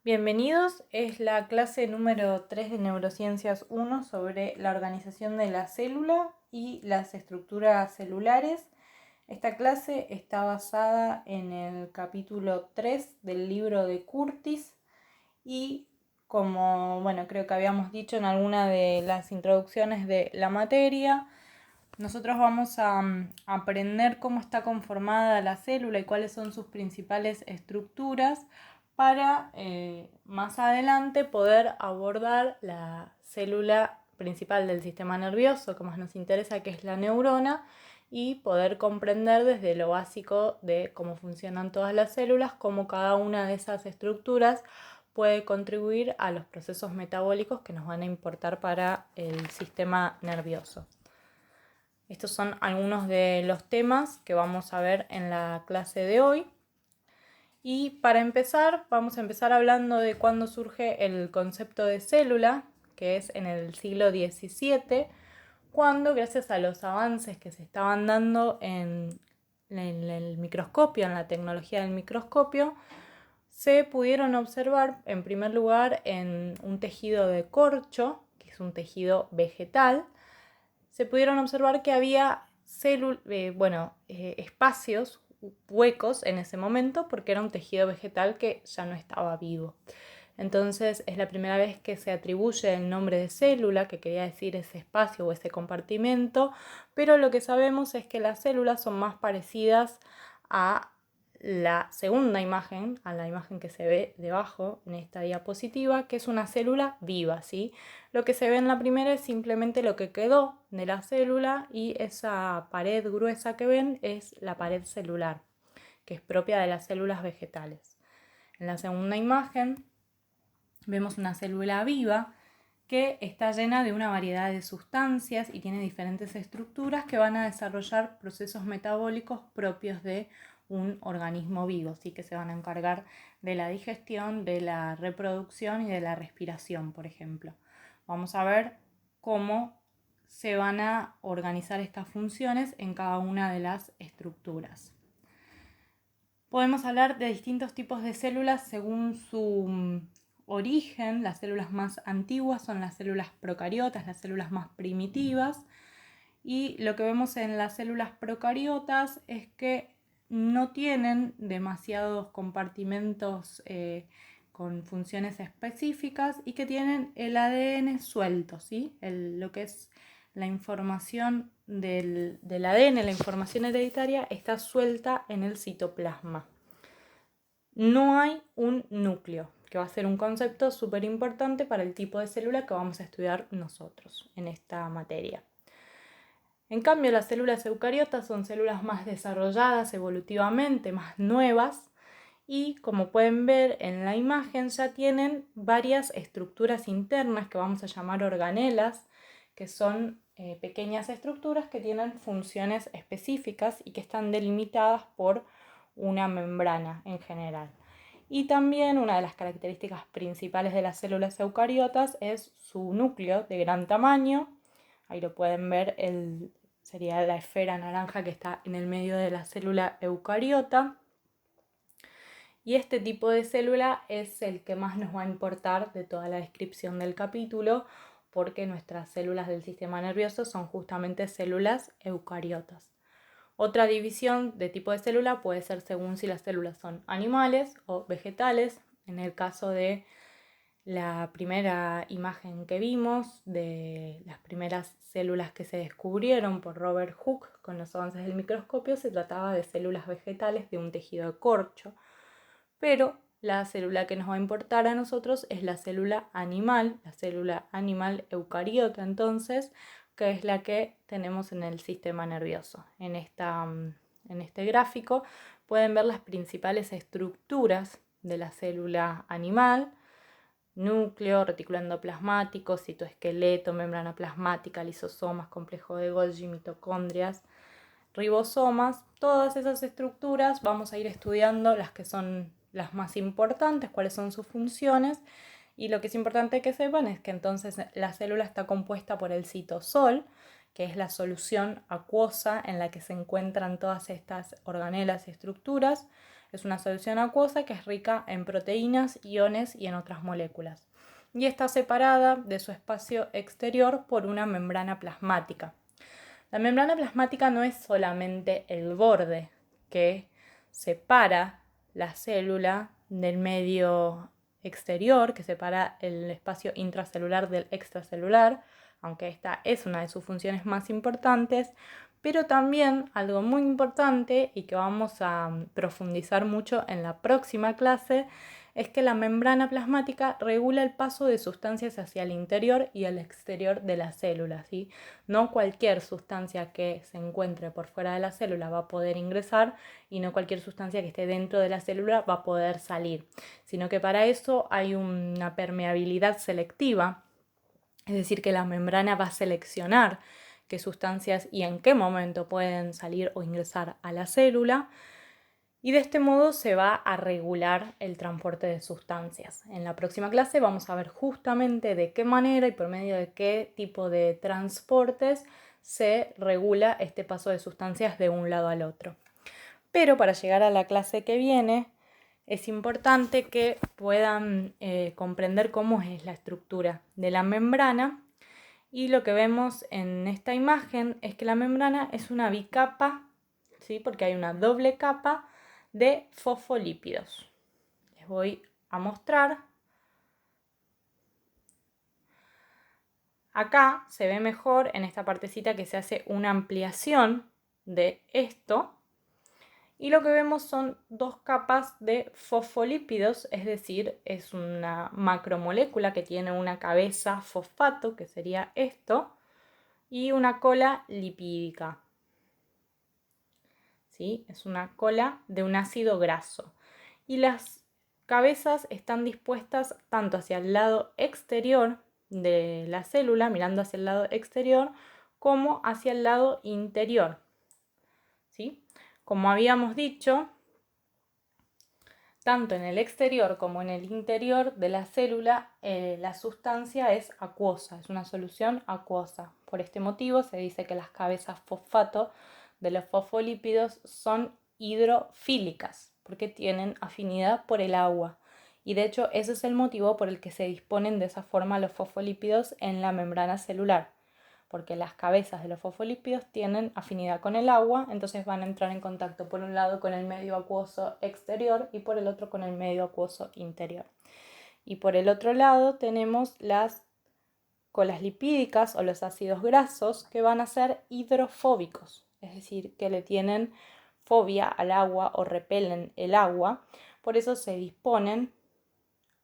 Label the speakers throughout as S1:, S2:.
S1: Bienvenidos, es la clase número 3 de Neurociencias 1 sobre la organización de la célula y las estructuras celulares. Esta clase está basada en el capítulo 3 del libro de Curtis y como creo que habíamos dicho en alguna de las introducciones de la materia, nosotros vamos a aprender cómo está conformada la célula y cuáles son sus principales estructuras para más adelante poder abordar la célula principal del sistema nervioso que más nos interesa, que es la neurona, y poder comprender desde lo básico de cómo funcionan todas las células, cómo cada una de esas estructuras puede contribuir a los procesos metabólicos que nos van a importar para el sistema nervioso. Estos son algunos de los temas que vamos a ver en la clase de hoy. Y para empezar, vamos a empezar hablando de cuándo surge el concepto de célula, que es en el siglo XVII, cuando gracias a los avances que se estaban dando en el microscopio, en la tecnología del microscopio, se pudieron observar en primer lugar en un tejido de corcho, que es un tejido vegetal, se pudieron observar que había espacios, huecos en ese momento, porque era un tejido vegetal que ya no estaba vivo. Entonces es la primera vez que se atribuye el nombre de célula, que quería decir ese espacio o ese compartimento, pero lo que sabemos es que las células son más parecidas a la segunda imagen, a la imagen que se ve debajo en esta diapositiva, que es una célula viva, ¿sí? Lo que se ve en la primera es simplemente lo que quedó de la célula, y esa pared gruesa que ven es la pared celular, que es propia de las células vegetales. En la segunda imagen vemos una célula viva que está llena de una variedad de sustancias y tiene diferentes estructuras que van a desarrollar procesos metabólicos propios de un organismo vivo, ¿sí? Que se van a encargar de la digestión, de la reproducción y de la respiración, por ejemplo. Vamos a ver cómo se van a organizar estas funciones en cada una de las estructuras. Podemos hablar de distintos tipos de células según su origen. Las células más antiguas son las células procariotas, las células más primitivas. Y lo que vemos en las células procariotas es que no tienen demasiados compartimentos con funciones específicas y que tienen el ADN suelto, ¿sí? Lo que es la información del ADN, la información hereditaria, está suelta en el citoplasma. No hay un núcleo, que va a ser un concepto súper importante para el tipo de célula que vamos a estudiar nosotros en esta materia. En cambio, las células eucariotas son células más desarrolladas evolutivamente, más nuevas, y como pueden ver en la imagen ya tienen varias estructuras internas que vamos a llamar organelas, que son pequeñas estructuras que tienen funciones específicas y que están delimitadas por una membrana en general. Y también una de las características principales de las células eucariotas es su núcleo de gran tamaño. Ahí lo pueden ver, sería la esfera naranja que está en el medio de la célula eucariota. Y este tipo de célula es el que más nos va a importar de toda la descripción del capítulo, porque nuestras células del sistema nervioso son justamente células eucariotas. Otra división de tipo de célula puede ser según si las células son animales o vegetales. En el caso de la primera imagen que vimos, de las primeras células que se descubrieron por Robert Hooke con los avances del microscopio, se trataba de células vegetales de un tejido de corcho. Pero la célula que nos va a importar a nosotros es la célula animal eucariota, entonces, que es la que tenemos en el sistema nervioso. En este gráfico pueden ver las principales estructuras de la célula animal: núcleo, retículo endoplasmático, citoesqueleto, membrana plasmática, lisosomas, complejo de Golgi, mitocondrias, ribosomas. Todas esas estructuras vamos a ir estudiando las que son las más importantes, cuáles son sus funciones, y lo que es importante que sepan es que entonces la célula está compuesta por el citosol, que es la solución acuosa en la que se encuentran todas estas organelas y estructuras. Es una solución acuosa que es rica en proteínas, iones y en otras moléculas. Y está separada de su espacio exterior por una membrana plasmática. La membrana plasmática no es solamente el borde que separa la célula del medio exterior, que separa el espacio intracelular del extracelular, aunque esta es una de sus funciones más importantes, pero también algo muy importante y que vamos a profundizar mucho en la próxima clase es que la membrana plasmática regula el paso de sustancias hacia el interior y el exterior de la célula, ¿sí? No cualquier sustancia que se encuentre por fuera de la célula va a poder ingresar y no cualquier sustancia que esté dentro de la célula va a poder salir, sino que para eso hay una permeabilidad selectiva, es decir, que la membrana va a seleccionar qué sustancias y en qué momento pueden salir o ingresar a la célula. Y de este modo se va a regular el transporte de sustancias. En la próxima clase vamos a ver justamente de qué manera y por medio de qué tipo de transportes se regula este paso de sustancias de un lado al otro. Pero para llegar a la clase que viene es importante que puedan comprender cómo es la estructura de la membrana. Y lo que vemos en esta imagen es que la membrana es una bicapa, ¿sí? Porque hay una doble capa de fosfolípidos. Les voy a mostrar. Acá se ve mejor en esta partecita que se hace una ampliación de esto. Y lo que vemos son dos capas de fosfolípidos, es decir, es una macromolécula que tiene una cabeza fosfato, que sería esto, y una cola lipídica. ¿Sí? Es una cola de un ácido graso. Y las cabezas están dispuestas tanto hacia el lado exterior de la célula, mirando hacia el lado exterior, como hacia el lado interior. ¿Sí? Como habíamos dicho, tanto en el exterior como en el interior de la célula, la sustancia es acuosa, es una solución acuosa. Por este motivo se dice que las cabezas fosfato de los fosfolípidos son hidrofílicas, porque tienen afinidad por el agua. Y de hecho ese es el motivo por el que se disponen de esa forma los fosfolípidos en la membrana celular, porque las cabezas de los fosfolípidos tienen afinidad con el agua, entonces van a entrar en contacto por un lado con el medio acuoso exterior y por el otro con el medio acuoso interior. Y por el otro lado tenemos las colas lipídicas o los ácidos grasos que van a ser hidrofóbicos, es decir, que le tienen fobia al agua o repelen el agua, por eso se disponen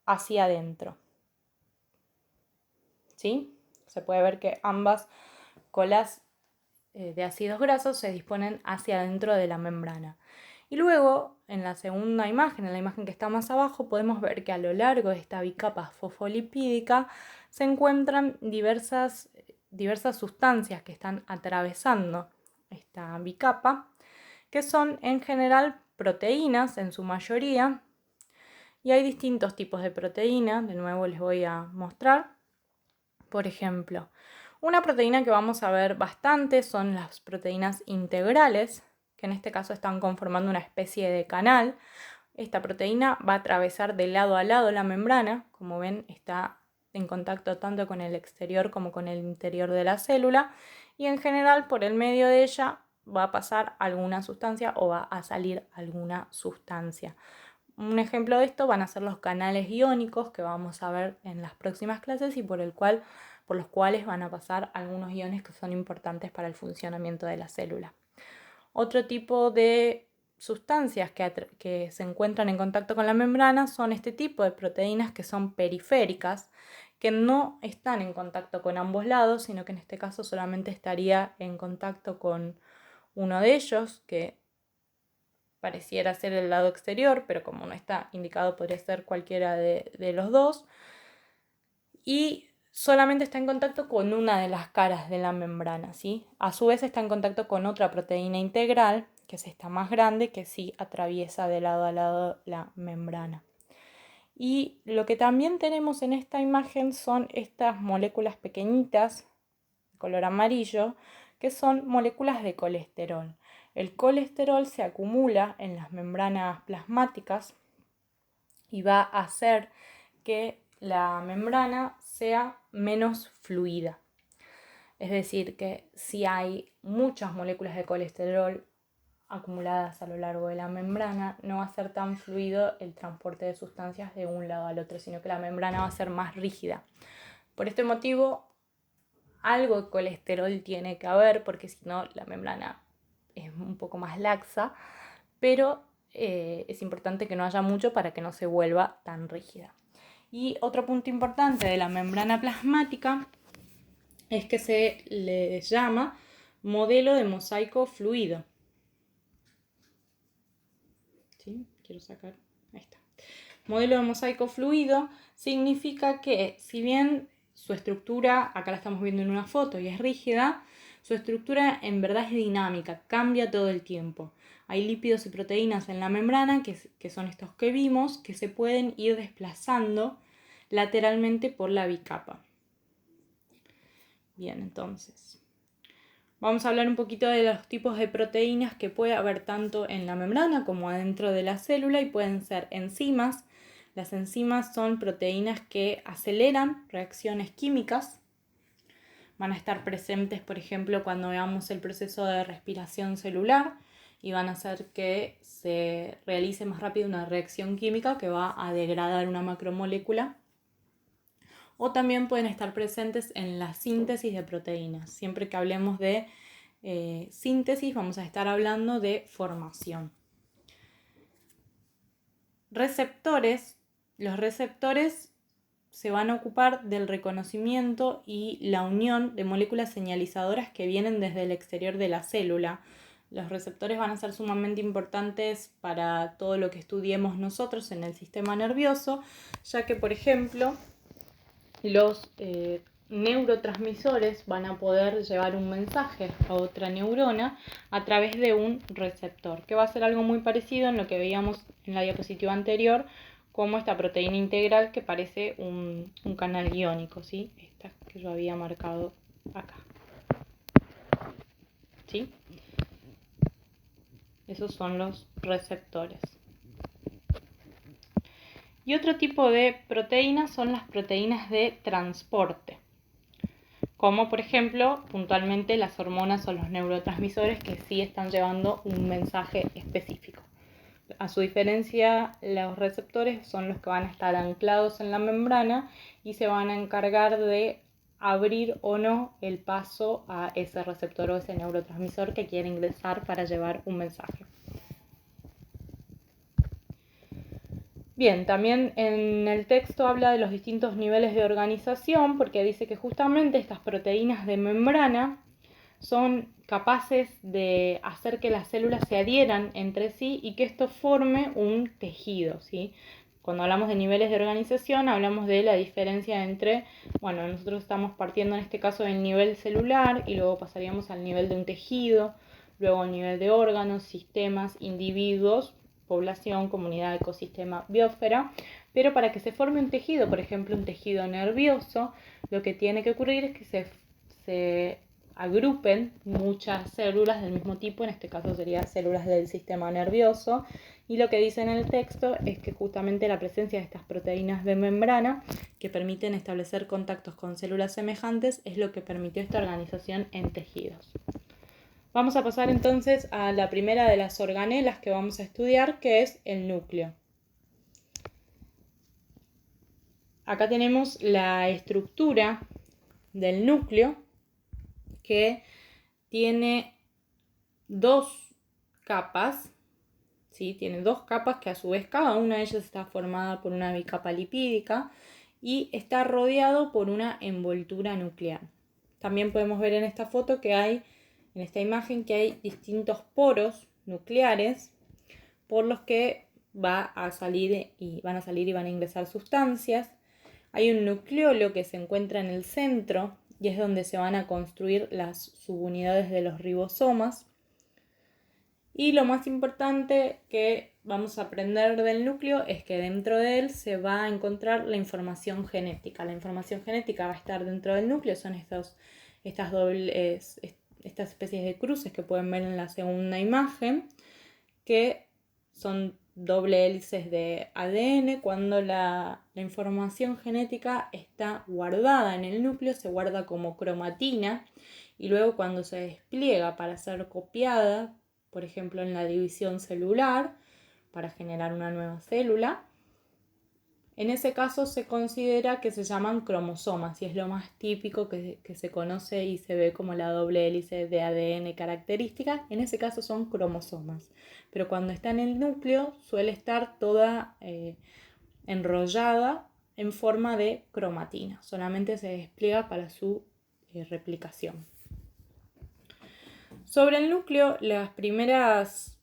S1: hacia adentro. ¿Sí? Se puede ver que ambas colas de ácidos grasos se disponen hacia adentro de la membrana. Y luego, en la segunda imagen, en la imagen que está más abajo, podemos ver que a lo largo de esta bicapa fosfolipídica se encuentran diversas sustancias que están atravesando esta bicapa, que son en general proteínas en su mayoría, y hay distintos tipos de proteínas, de nuevo les voy a mostrar. Por ejemplo, una proteína que vamos a ver bastante son las proteínas integrales, que en este caso están conformando una especie de canal. Esta proteína va a atravesar de lado a lado la membrana, como ven está en contacto tanto con el exterior como con el interior de la célula, y en general por el medio de ella va a pasar alguna sustancia o va a salir alguna sustancia. Un ejemplo de esto van a ser los canales iónicos que vamos a ver en las próximas clases y por los cuales van a pasar algunos iones que son importantes para el funcionamiento de la célula. Otro tipo de sustancias que se encuentran en contacto con la membrana son este tipo de proteínas que son periféricas, que no están en contacto con ambos lados, sino que en este caso solamente estaría en contacto con uno de ellos, que pareciera ser el lado exterior, pero como no está indicado podría ser cualquiera de los dos. Y solamente está en contacto con una de las caras de la membrana, ¿sí? A su vez está en contacto con otra proteína integral, que es esta más grande, que sí atraviesa de lado a lado la membrana. Y lo que también tenemos en esta imagen son estas moléculas pequeñitas, de color amarillo, que son moléculas de colesterol. El colesterol se acumula en las membranas plasmáticas y va a hacer que la membrana sea menos fluida. Es decir, que si hay muchas moléculas de colesterol acumuladas a lo largo de la membrana, no va a ser tan fluido el transporte de sustancias de un lado al otro, sino que la membrana va a ser más rígida. Por este motivo, algo de colesterol tiene que haber, porque si no, la membrana es un poco más laxa, pero es importante que no haya mucho para que no se vuelva tan rígida. Y otro punto importante de la membrana plasmática es que se le llama modelo de mosaico fluido. ¿Sí? Quiero sacar, ahí está. Modelo de mosaico fluido significa que si bien su estructura, acá la estamos viendo en una foto y es rígida, su estructura en verdad es dinámica, cambia todo el tiempo. Hay lípidos y proteínas en la membrana, que son estos que vimos, que se pueden ir desplazando lateralmente por la bicapa. Bien, entonces vamos a hablar un poquito de los tipos de proteínas que puede haber tanto en la membrana como adentro de la célula, y pueden ser enzimas. Las enzimas son proteínas que aceleran reacciones químicas. Van a estar presentes, por ejemplo, cuando veamos el proceso de respiración celular, y van a hacer que se realice más rápido una reacción química que va a degradar una macromolécula. O también pueden estar presentes en la síntesis de proteínas. Siempre que hablemos de síntesis, vamos a estar hablando de formación. Receptores. Los receptores se van a ocupar del reconocimiento y la unión de moléculas señalizadoras que vienen desde el exterior de la célula. Los receptores van a ser sumamente importantes para todo lo que estudiemos nosotros en el sistema nervioso, ya que, por ejemplo, los neurotransmisores van a poder llevar un mensaje a otra neurona a través de un receptor, que va a ser algo muy parecido en lo que veíamos en la diapositiva anterior, como esta proteína integral que parece un canal iónico, ¿sí? Esta que yo había marcado acá. ¿Sí? Esos son los receptores. Y otro tipo de proteínas son las proteínas de transporte, como por ejemplo puntualmente las hormonas o los neurotransmisores, que sí están llevando un mensaje específico. A su diferencia, los receptores son los que van a estar anclados en la membrana y se van a encargar de abrir o no el paso a ese receptor o ese neurotransmisor que quiere ingresar para llevar un mensaje. Bien, también en el texto habla de los distintos niveles de organización, porque dice que justamente estas proteínas de membrana son capaces de hacer que las células se adhieran entre sí y que esto forme un tejido, ¿sí? Cuando hablamos de niveles de organización, hablamos de la diferencia entre, bueno, nosotros estamos partiendo en este caso del nivel celular y luego pasaríamos al nivel de un tejido, luego al nivel de órganos, sistemas, individuos, población, comunidad, ecosistema, biosfera. Pero para que se forme un tejido, por ejemplo un tejido nervioso, lo que tiene que ocurrir es que se agrupen muchas células del mismo tipo, en este caso serían células del sistema nervioso, y lo que dice en el texto es que justamente la presencia de estas proteínas de membrana que permiten establecer contactos con células semejantes es lo que permitió esta organización en tejidos. Vamos a pasar entonces a la primera de las organelas que vamos a estudiar, que es el núcleo. Acá tenemos la estructura del núcleo, que tiene dos capas, ¿sí? Tiene dos capas que a su vez cada una de ellas está formada por una bicapa lipídica y está rodeado por una envoltura nuclear. También podemos ver en esta foto que hay, en esta imagen, que hay distintos poros nucleares por los que van a salir y van a ingresar sustancias. Hay un nucleolo que se encuentra en el centro y es donde se van a construir las subunidades de los ribosomas. Y lo más importante que vamos a aprender del núcleo es que dentro de él se va a encontrar la información genética. La información genética va a estar dentro del núcleo, son estas estas especies de cruces que pueden ver en la segunda imagen, que son doble hélices de ADN. Cuando la información genética está guardada en el núcleo, se guarda como cromatina, y luego cuando se despliega para ser copiada, por ejemplo en la división celular, para generar una nueva célula, en ese caso se considera que se llaman cromosomas y es lo más típico que se conoce y se ve como la doble hélice de ADN característica. En ese caso son cromosomas, pero cuando está en el núcleo suele estar toda enrollada en forma de cromatina, solamente se despliega para su replicación. Sobre el núcleo, las primeras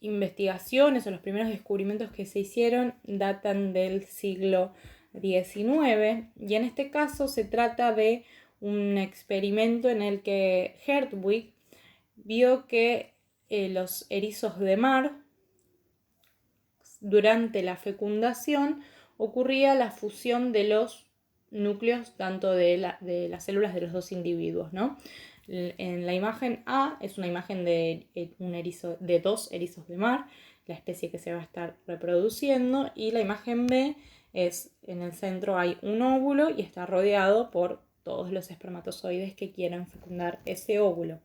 S1: investigaciones o los primeros descubrimientos que se hicieron datan del siglo XIX, y en este caso se trata de un experimento en el que Hertwig vio que los erizos de mar, durante la fecundación, ocurría la fusión de los núcleos tanto de las células de los dos individuos, ¿no? En la imagen A es una imagen de dos erizos de mar, la especie que se va a estar reproduciendo, y la imagen B es, en el centro hay un óvulo y está rodeado por todos los espermatozoides que quieren fecundar ese óvulo.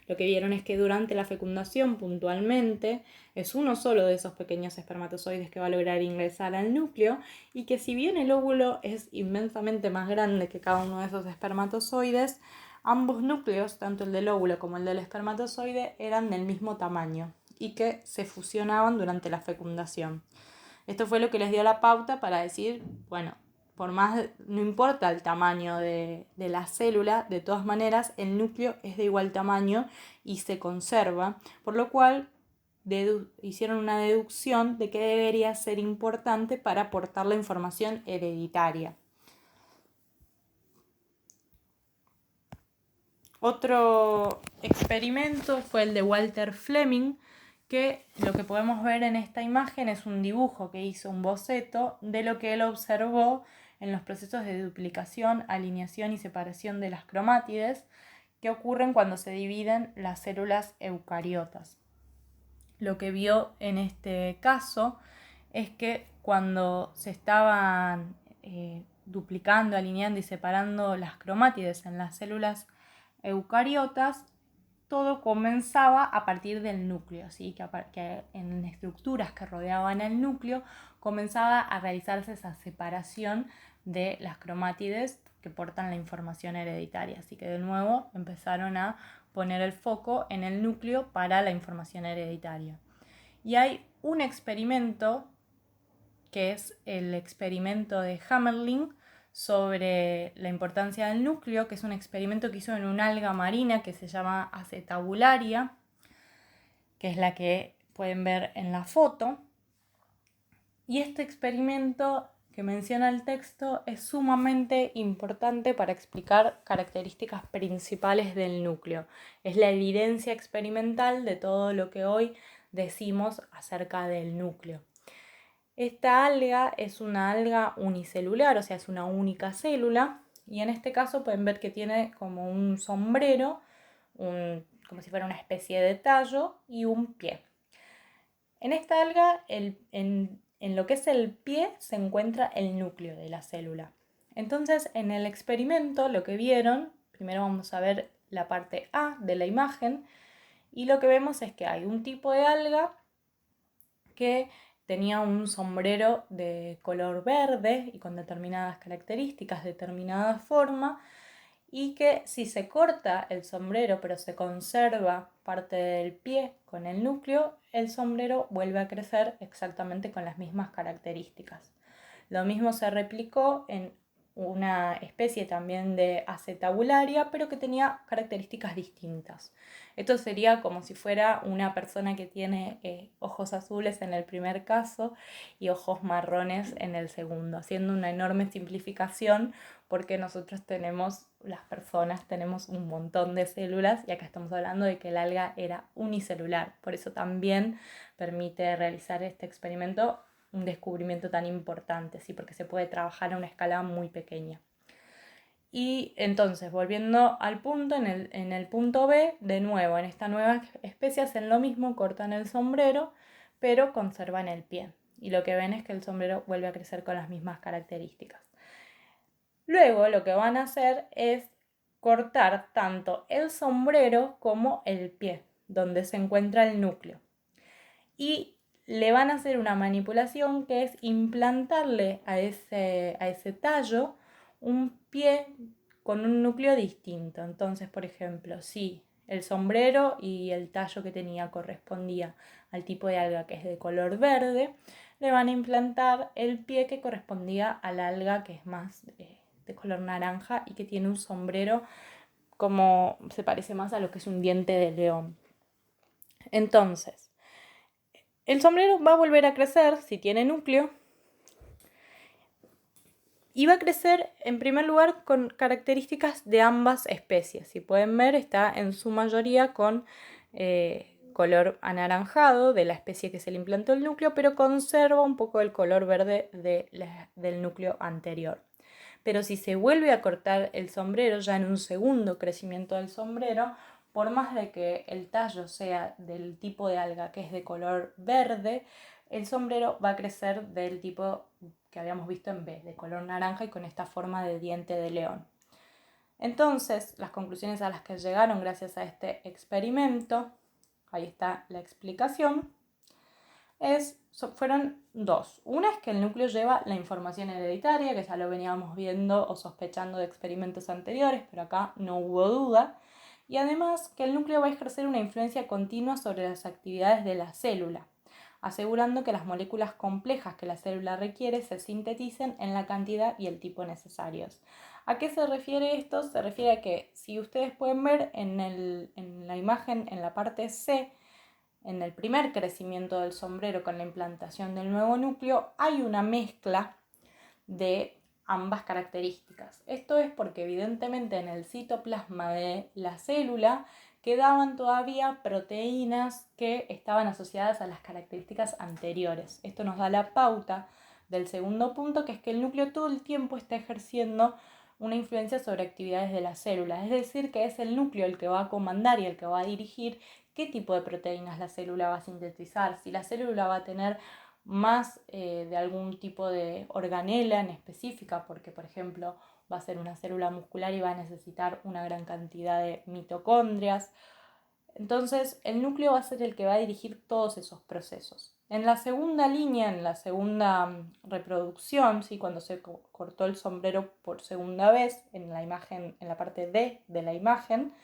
S1: Lo que vieron es que durante la fecundación, puntualmente, es uno solo de esos pequeños espermatozoides que va a lograr ingresar al núcleo, y que si bien el óvulo es inmensamente más grande que cada uno de esos espermatozoides, ambos núcleos, tanto el del óvulo como el del espermatozoide, eran del mismo tamaño y que se fusionaban durante la fecundación. Esto fue lo que les dio la pauta para decir, bueno, por más, no importa el tamaño de la célula, de todas maneras el núcleo es de igual tamaño y se conserva, por lo cual hicieron una deducción de que debería ser importante para aportar la información hereditaria. Otro experimento fue el de Walter Fleming, que lo que podemos ver en esta imagen es un dibujo que hizo, un boceto de lo que él observó en los procesos de duplicación, alineación y separación de las cromátides que ocurren cuando se dividen las células eucariotas. Lo que vio en este caso es que cuando se estaban duplicando, alineando y separando las cromátides en las células eucariotas, todo comenzaba a partir del núcleo, ¿sí? que en estructuras que rodeaban el núcleo comenzaba a realizarse esa separación de las cromátides que portan la información hereditaria. Así que de nuevo empezaron a poner el foco en el núcleo para la información hereditaria. Y hay un experimento que es el experimento de Hammerling sobre la importancia del núcleo, que es un experimento que hizo en una alga marina que se llama Acetabularia, que es la que pueden ver en la foto. Y este experimento que menciona el texto es sumamente importante para explicar características principales del núcleo. Es la evidencia experimental de todo lo que hoy decimos acerca del núcleo. Esta alga es una alga unicelular, o sea, es una única célula, y en este caso pueden ver que tiene como un sombrero, como si fuera una especie de tallo y un pie. En esta alga, en lo que es el pie, se encuentra el núcleo de la célula. Entonces, en el experimento lo que vieron, primero vamos a ver la parte A de la imagen, y lo que vemos es que hay un tipo de alga que tenía un sombrero de color verde y con determinadas características, determinada forma, y que si se corta el sombrero pero se conserva parte del pie con el núcleo, el sombrero vuelve a crecer exactamente con las mismas características. Lo mismo se replicó en una especie también de acetabularia, pero que tenía características distintas. Esto sería como si fuera una persona que tiene ojos azules en el primer caso y ojos marrones en el segundo, haciendo una enorme simplificación porque nosotros las personas tenemos un montón de células, y acá estamos hablando de que el alga era unicelular. Por eso también permite realizar este experimento un descubrimiento tan importante, ¿sí? Porque se puede trabajar a una escala muy pequeña. Y entonces, volviendo al punto, en el punto B, de nuevo, en esta nueva especie hacen lo mismo, cortan el sombrero, pero conservan el pie. Y lo que ven es que el sombrero vuelve a crecer con las mismas características. Luego lo que van a hacer es cortar tanto el sombrero como el pie, donde se encuentra el núcleo. Y le van a hacer una manipulación que es implantarle a ese tallo un pie con un núcleo distinto. Entonces, por ejemplo, si el sombrero y el tallo que tenía correspondía al tipo de alga que es de color verde, le van a implantar el pie que correspondía al alga que es más de color naranja y que tiene un sombrero como se parece más a lo que es un diente de león. Entonces, el sombrero va a volver a crecer si tiene núcleo y va a crecer en primer lugar con características de ambas especies. Si pueden ver, está en su mayoría con color anaranjado de la especie que se le implantó el núcleo, pero conserva un poco el color verde del núcleo anterior. Pero si se vuelve a cortar el sombrero, ya en un segundo crecimiento del sombrero, por más de que el tallo sea del tipo de alga que es de color verde, el sombrero va a crecer del tipo que habíamos visto en B, de color naranja y con esta forma de diente de león. Entonces, las conclusiones a las que llegaron gracias a este experimento, ahí está la explicación, fueron dos. Una es que el núcleo lleva la información hereditaria, que ya lo veníamos viendo o sospechando de experimentos anteriores, pero acá no hubo duda. Y además que el núcleo va a ejercer una influencia continua sobre las actividades de la célula, asegurando que las moléculas complejas que la célula requiere se sinteticen en la cantidad y el tipo necesarios. ¿A qué se refiere esto? Se refiere a que, si ustedes pueden ver en la imagen, en la parte C, en el primer crecimiento del sombrero con la implantación del nuevo núcleo, hay una mezcla de ambas características. Esto es porque evidentemente en el citoplasma de la célula quedaban todavía proteínas que estaban asociadas a las características anteriores. Esto nos da la pauta del segundo punto, que es que el núcleo todo el tiempo está ejerciendo una influencia sobre actividades de la célula, es decir, que es el núcleo el que va a comandar y el que va a dirigir qué tipo de proteínas la célula va a sintetizar, si la célula va a tener más de algún tipo de organela en específica, porque por ejemplo va a ser una célula muscular y va a necesitar una gran cantidad de mitocondrias. Entonces el núcleo va a ser el que va a dirigir todos esos procesos. En la segunda línea, en la segunda reproducción, ¿sí? Cuando se cortó el sombrero por segunda vez, en la imagen, en la parte D de la imagen,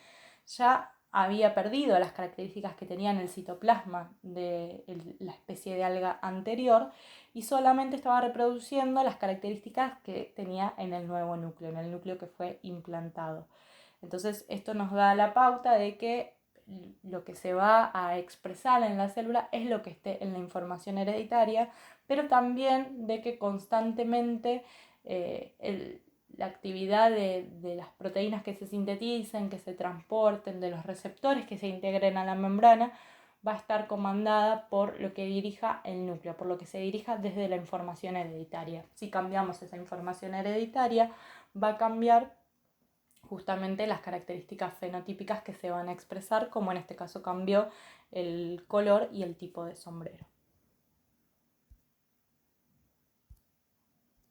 S1: ya había perdido las características que tenía en el citoplasma de la especie de alga anterior y solamente estaba reproduciendo las características que tenía en el nuevo núcleo, en el núcleo que fue implantado. Entonces esto nos da la pauta de que lo que se va a expresar en la célula es lo que esté en la información hereditaria, pero también de que constantemente la actividad de las proteínas que se sinteticen, que se transporten, de los receptores que se integren a la membrana, va a estar comandada por lo que dirija el núcleo, por lo que se dirija desde la información hereditaria. Si cambiamos esa información hereditaria, va a cambiar justamente las características fenotípicas que se van a expresar, como en este caso cambió el color y el tipo de sombrero.